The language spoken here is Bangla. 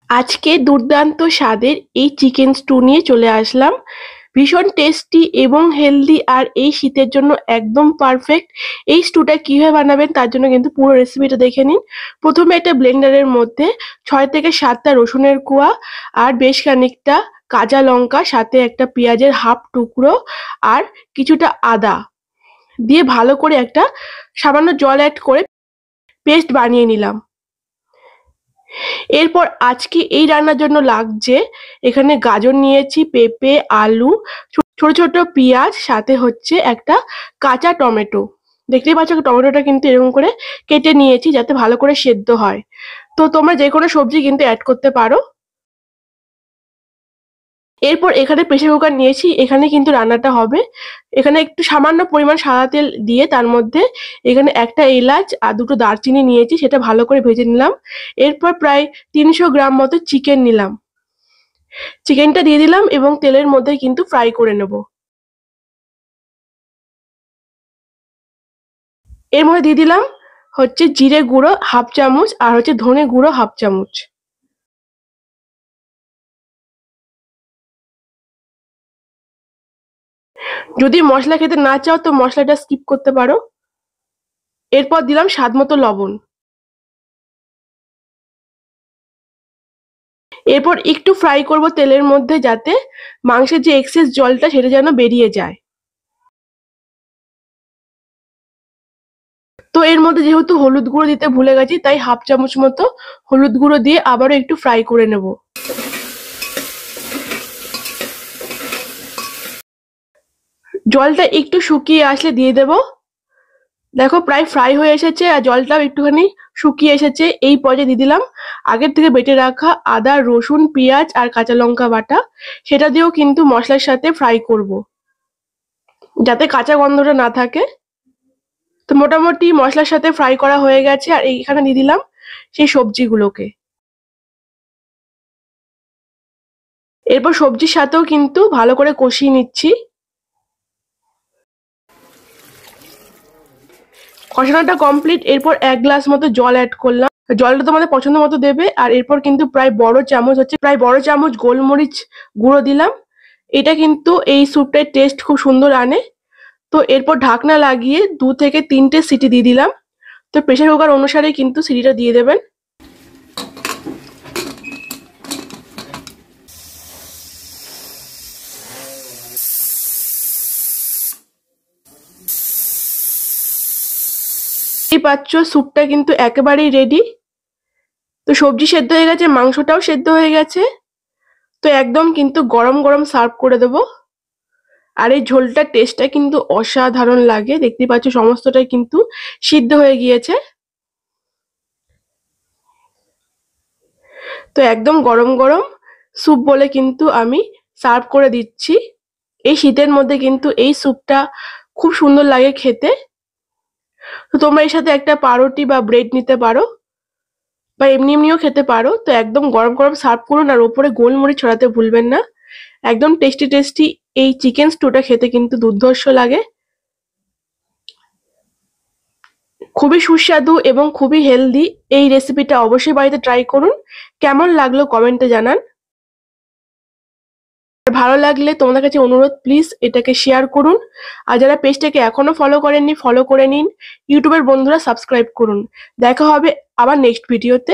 আজকে দুর্দান্ত স্বাদের এই চিকেন স্টু নিয়ে চলে আসলাম। ভীষণ টেস্টি এবং হেলদি, আর এই শীতের জন্য একদম পারফেক্ট। এই স্টুটা কিভাবে বানাবেন তার জন্য কিন্তু পুরো রেসিপিটা দেখে নিন। প্রথমে একটা ব্লেন্ডারের মধ্যে 6 থেকে 7টা রসুনের কোয়া আর বেশ খানিকটা কাঁচা লঙ্কা, সাথে একটা পেঁয়াজের হাফ টুকরো আর কিছুটা আদা দিয়ে ভালো করে একটা সামান্য জল অ্যাড করে পেস্ট বানিয়ে নিলাম। এরপর আজকে এই রান্নার জন্য লাগছে, এখানে গাজর নিয়েছি, পেঁপে, আলু, ছোট ছোট পেঁয়াজ, সাথে হচ্ছে একটা কাঁচা টমেটো। দেখতেই পাচ্ছ টমেটোটা কিন্তু এরকম করে কেটে নিয়েছি যাতে ভালো করে সেদ্ধ হয়। তো তোমরা যে কোনো সবজি কিন্তু অ্যাড করতে পারো। এরপর এখানে প্রেসার কুকার নিয়েছি, এখানে কিন্তু রান্নাটা হবে। এখানে একটু সামান্য পরিমাণ সাদা তেল দিয়ে তার মধ্যে এখানে একটা এলাচ আর দুটো দারচিনি নিয়েছি, সেটা ভালো করে ভেজে নিলাম। এরপর প্রায় 300 গ্রাম মতো চিকেন নিলাম, চিকেনটা দিয়ে দিলাম এবং তেলের মধ্যে কিন্তু ফ্রাই করে নেব। এর মধ্যে দিয়ে দিলাম হচ্ছে জিরে গুঁড়ো হাফ চামচ আর হচ্ছে ধনে গুঁড়ো হাফ চামচ। যদি মশলা খেতে না চাও তো মশলাটা স্কিপ করতে পারো। এরপর দিলাম স্বাদ মতো লবণ। এরপর একটু ফ্রাই করব তেলের মধ্যে, যাতে মাংসের যে এক্সেস জলটা সেটা যেন বেরিয়ে যায়। তো এর মধ্যে যেহেতু হলুদ গুঁড়ো দিতে ভুলে গেছি, তাই হাফ চামচ মতো হলুদ গুঁড়ো দিয়ে আবারও একটু ফ্রাই করে নেব। জলটা একটু শুকিয়ে আসলে দিয়ে দেব। দেখো প্রায় ফ্রাই হয়ে এসেছে আর জলটাও একটুখানি শুকিয়ে এসেছে। এই পর্যায়ে দিয়ে দিলাম আগের থেকে বেটে রাখা আদা, রসুন, পেঁয়াজ আর কাঁচা লঙ্কা বাটা। সেটা দিয়েও কিন্তু মশলার সাথে ফ্রাই করব, যাতে কাঁচা গন্ধটা না থাকে। তো মোটামুটি মশলার সাথে ফ্রাই করা হয়ে গেছে, আর এইখানে দিয়ে দিলাম সেই সবজিগুলোকে। এরপর সবজির সাথেও কিন্তু ভালো করে কষিয়ে নিচ্ছি। কষানোটা কমপ্লিট। এরপর 1 গ্লাস মতো জল অ্যাড করলাম। জলটা তোমাদের পছন্দ মতো দেবে। আর এরপর কিন্তু প্রায় বড় চামচ গোলমরিচ গুঁড়ো দিলাম। এটা কিন্তু এই স্যুপটার টেস্ট খুব সুন্দর আনে। তো এরপর ঢাকনা লাগিয়ে 2 থেকে 3টে সিটি দিয়ে দিলাম। তো প্রেসার কুকার অনুসারে কিন্তু সিটিটা দিয়ে দেবেন। এই পাচ্ছ স্যুপটা কিন্তু একেবারেই রেডি। তো সবজি সেদ্ধ হয়ে গেছে, মাংসটাও সেদ্ধ হয়ে গেছে। তো একদম কিন্তু গরম গরম সার্ভ করে দেবো। আর এই ঝোলটার টেস্টটা কিন্তু অসাধারণ লাগে। দেখতেই পাচ্ছ সমস্তটাই কিন্তু সিদ্ধ হয়ে গিয়েছে। তো একদম গরম গরম স্যুপ বলে কিন্তু আমি সার্ভ করে দিচ্ছি। এই শীতের মধ্যে কিন্তু এই স্যুপটা খুব সুন্দর লাগে খেতে। তো তোমরা এর সাথে একটা পাউরুটি বা ব্রেড নিতে পারো, বা এমনি এমনিও খেতে পারো। তো একদম গরম গরম সার্ভ করুন, আর ওপরে গোলমরিচ ছড়াতে ভুলবেন না। একদম টেস্টি টেস্টি এই চিকেন স্টুটা খেতে কিন্তু দুর্ধর্ষ লাগে। খুবই সুস্বাদু এবং খুবই হেলদি। এই রেসিপিটা অবশ্যই বাড়িতে ট্রাই করুন। কেমন লাগলো কমেন্টে জানান। আর ভালো লাগলে তোমাদের কাছে অনুরোধ, প্লিজ এটাকে শেয়ার করুন। আর যারা পেজটাকে এখনো ফলো করেননি, ফলো করে নিন। ইউটিউবের বন্ধুরা সাবস্ক্রাইব করুন। দেখা হবে আবার নেক্সট ভিডিওতে।